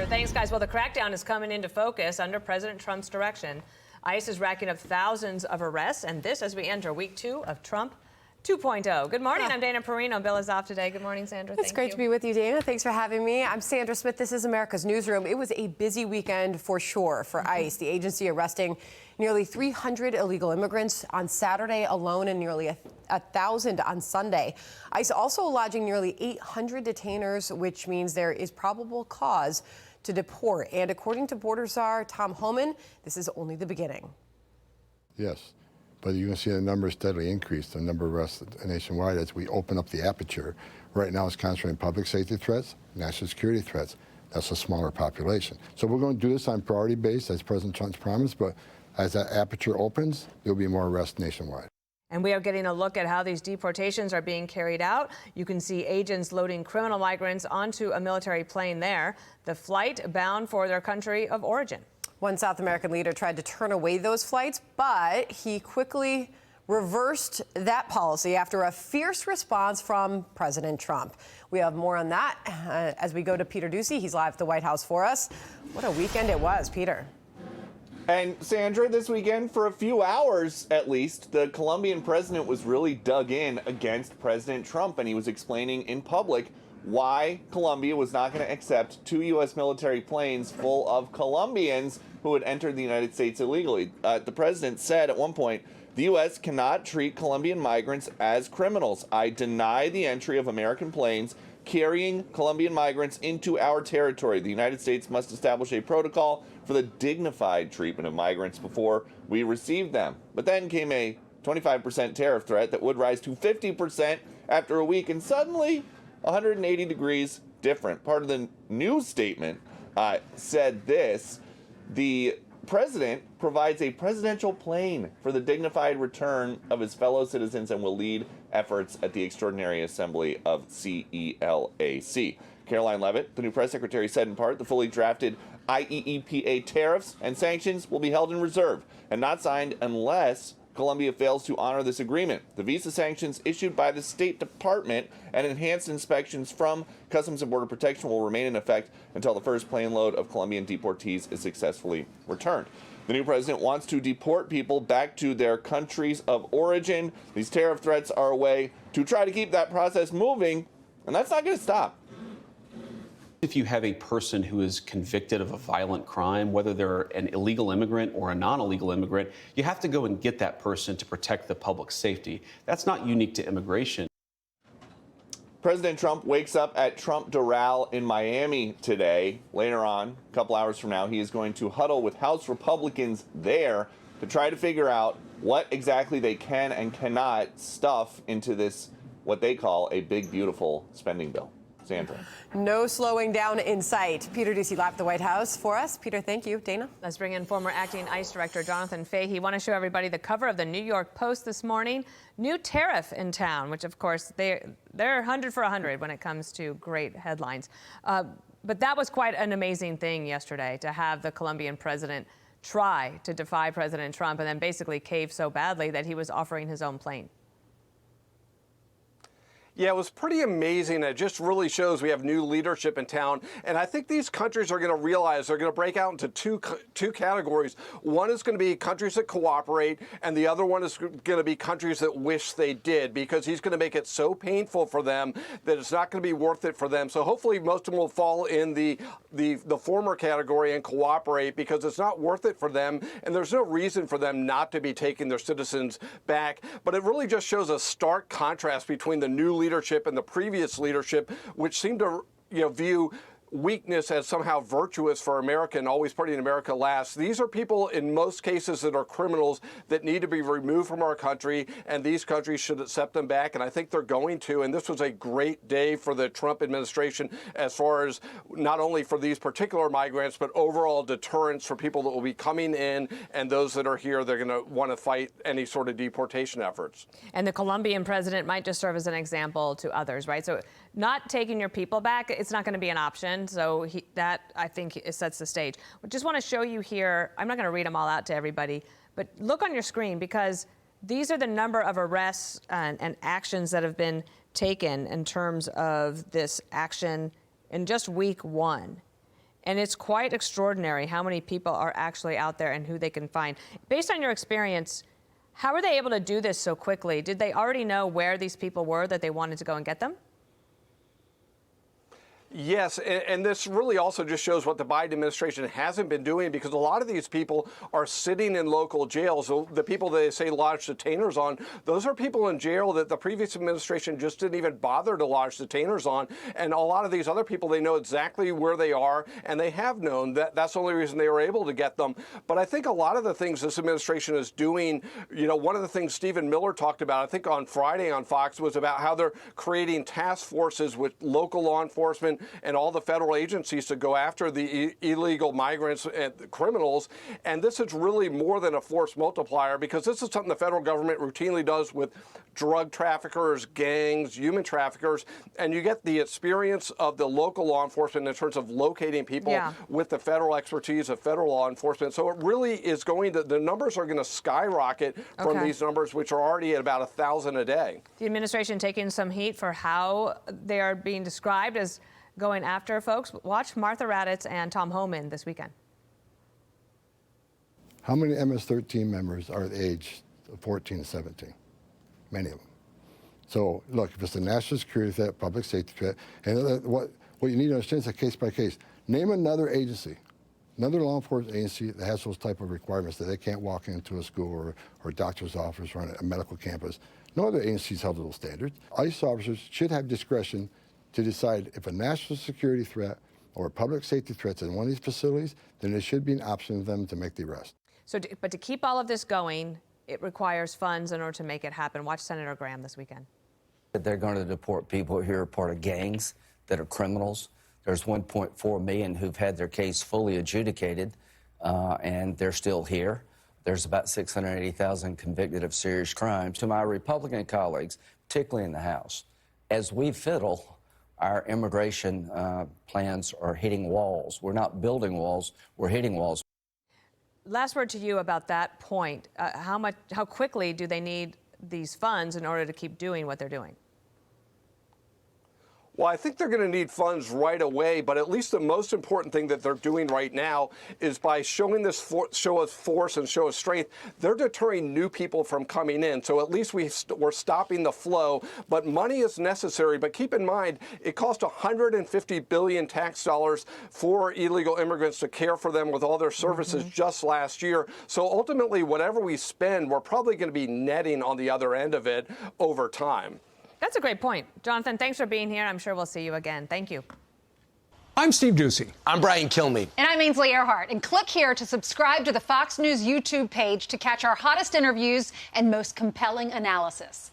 Sandra. Thanks, guys. Well, the crackdown is coming into focus under President Trump's direction. ICE is racking up thousands of arrests, and this as we enter week 2 of Trump 2.0. Good morning. I'm Dana Perino. Bill is off today. Good morning, Sandra. It's great to be with you, Dana. Thanks for having me. I'm Sandra Smith. This is America's Newsroom. It was a busy weekend for sure for ICE, the agency arresting nearly 300 illegal immigrants on Saturday alone and nearly 1,000 on Sunday. ICE also lodging nearly 800 detainers, which means there is probable cause to deport. And according to border czar Tom Homan, this is only the beginning. Yes. But you're going to see the number steadily increase, the number of arrests nationwide as we open up the aperture. Right now it's concentrating public safety threats, national security threats. That's a smaller population. So we're going to do this on priority base, as President Trump's promised, but as that aperture opens, there'll be more arrests nationwide. And we are getting a look at how these deportations are being carried out. You can see agents loading criminal migrants onto a military plane there, the flight bound for their country of origin. One South American leader tried to turn away those flights, but he quickly reversed that policy after a fierce response from President Trump. We have more on that as we go to Peter Doocy. He's live at the White House for us. What a weekend it was, Peter. And Sandra, this weekend, for a few hours at least, the Colombian president was really dug in against President Trump, and he was explaining in public why Colombia was not going to accept 2 U.S. military planes full of Colombians who had entered the United States illegally. The president said at one point, the U.S. cannot treat Colombian migrants as criminals. I deny the entry of American planes carrying Colombian migrants into our territory. The United States must establish a protocol for the dignified treatment of migrants before we receive them. But then came a 25% tariff threat that would rise to 50% after a week, and suddenly 180 degrees different. Part of the news statement said this: the president provides a presidential plane for the dignified return of his fellow citizens and will lead efforts at the Extraordinary Assembly of CELAC. Caroline Leavitt, the new press secretary, said in part the fully drafted IEEPA tariffs and sanctions will be held in reserve and not signed unless Colombia fails to honor this agreement. The visa sanctions issued by the State Department and enhanced inspections from Customs and Border Protection will remain in effect until the first plane load of Colombian deportees is successfully returned. The new president wants to deport people back to their countries of origin. These tariff threats are a way to try to keep that process moving, and that's not going to stop. If you have a person who is convicted of a violent crime, whether they're an illegal immigrant or a non-illegal immigrant, you have to go and get that person to protect the public safety. That's not unique to immigration. President Trump wakes up at Trump Doral in Miami today. Later on, a couple hours from now, he is going to huddle with House Republicans there to try to figure out what exactly they can and cannot stuff into this, what they call a big, beautiful spending bill. Sandra. No slowing down in sight. Peter Doocy live at the White House for us. Peter, thank you. Dana? Let's bring in former acting ICE Director Jonathan Fahey. Want to show everybody the cover of the New York Post this morning. New tariff in town, which of course they're 100 for 100 when it comes to great headlines. But that was quite an amazing thing yesterday to have the Colombian president try to defy President Trump and then basically cave so badly that he was offering his own plane. Yeah, it was pretty amazing. It just really shows we have new leadership in town. And I think these countries are going to realize they're going to break out into two categories. One is going to be countries that cooperate, and the other one is going to be countries that wish they did, because he's going to make it so painful for them that it's not going to be worth it for them. So hopefully most of them will fall in the former category and cooperate, because it's not worth it for them, and there's no reason for them not to be taking their citizens back. But it really just shows a stark contrast between the new leadership and the previous leadership, which seemed to view weakness as somehow virtuous for America and always putting America last. These are people in most cases that are criminals that need to be removed from our country, and these countries should accept them back, and I think they're going to. And this was a great day for the Trump administration as far as not only for these particular migrants, but overall deterrence for people that will be coming in, and those that are here, they're going to want to fight any sort of deportation efforts. And the Colombian president might just serve as an example to others, right? So not taking your people back, it's not going to be an option. So that, I think, sets the stage. I just want to show you here, I'm not going to read them all out to everybody, but look on your screen, because these are the number of arrests and actions that have been taken in terms of this action in just week 1. And it's quite extraordinary how many people are actually out there and who they can find. Based on your experience, how were they able to do this so quickly? Did they already know where these people were that they wanted to go and get them? Yes, and this really also just shows what the Biden administration hasn't been doing, because a lot of these people are sitting in local jails. So the people they say lodge detainers on, those are people in jail that the previous administration just didn't even bother to lodge detainers on. And a lot of these other people, they know exactly where they are, and they have known that that's the only reason they were able to get them. But I think a lot of the things this administration is doing, you know, one of the things Stephen Miller talked about, I think on Friday on Fox, was about how they're creating task forces with local law enforcement and all the federal agencies to go after the illegal migrants and criminals. And this is really more than a force multiplier, because this is something the federal government routinely does with drug traffickers, gangs, human traffickers, and you get the experience of the local law enforcement in terms of locating people with the federal expertise of federal law enforcement. So it really is going to, the numbers are going to skyrocket from these numbers, which are already at about 1,000 a day. The administration taking some heat for how they are being described as going after folks. Watch Martha Raddatz and Tom Homan this weekend. How many MS-13 members are the age of 14 to 17? Many of them. So look, if it's a national security threat, public safety threat, and what you need to understand is a case by case. Name another agency, another law enforcement agency that has those type of requirements, that they can't walk into a school or a doctor's office or on a medical campus. No other agencies held to those standards. ICE officers should have discretion to decide if a national security threat or a public safety threat's in one of these facilities, then there should be an option for them to make the arrest. So, but to keep all of this going, it requires funds in order to make it happen. Watch Senator Graham this weekend. They're going to deport people who are part of gangs, that are criminals. There's 1.4 million who've had their case fully adjudicated, and they're still here. There's about 680,000 convicted of serious crimes. To my Republican colleagues, particularly in the House, as we fiddle, our immigration plans are hitting walls. We're not building walls, we're hitting walls. Last word to you about that point. How quickly do they need these funds in order to keep doing what they're doing? Well, I think they're going to need funds right away, but at least the most important thing that they're doing right now is by showing this show of force and show of strength, they're deterring new people from coming in. So at least we're stopping the flow, but money is necessary. But keep in mind, it cost $150 billion tax dollars for illegal immigrants to care for them with all their services just last year. So ultimately, whatever we spend, we're probably going to be netting on the other end of it over time. That's a great point. Jonathan, thanks for being here. I'm sure we'll see you again. Thank you. I'm Steve Doocy. I'm Brian Kilmeade. And I'm Ainsley Earhart. And click here to subscribe to the Fox News YouTube page to catch our hottest interviews and most compelling analysis.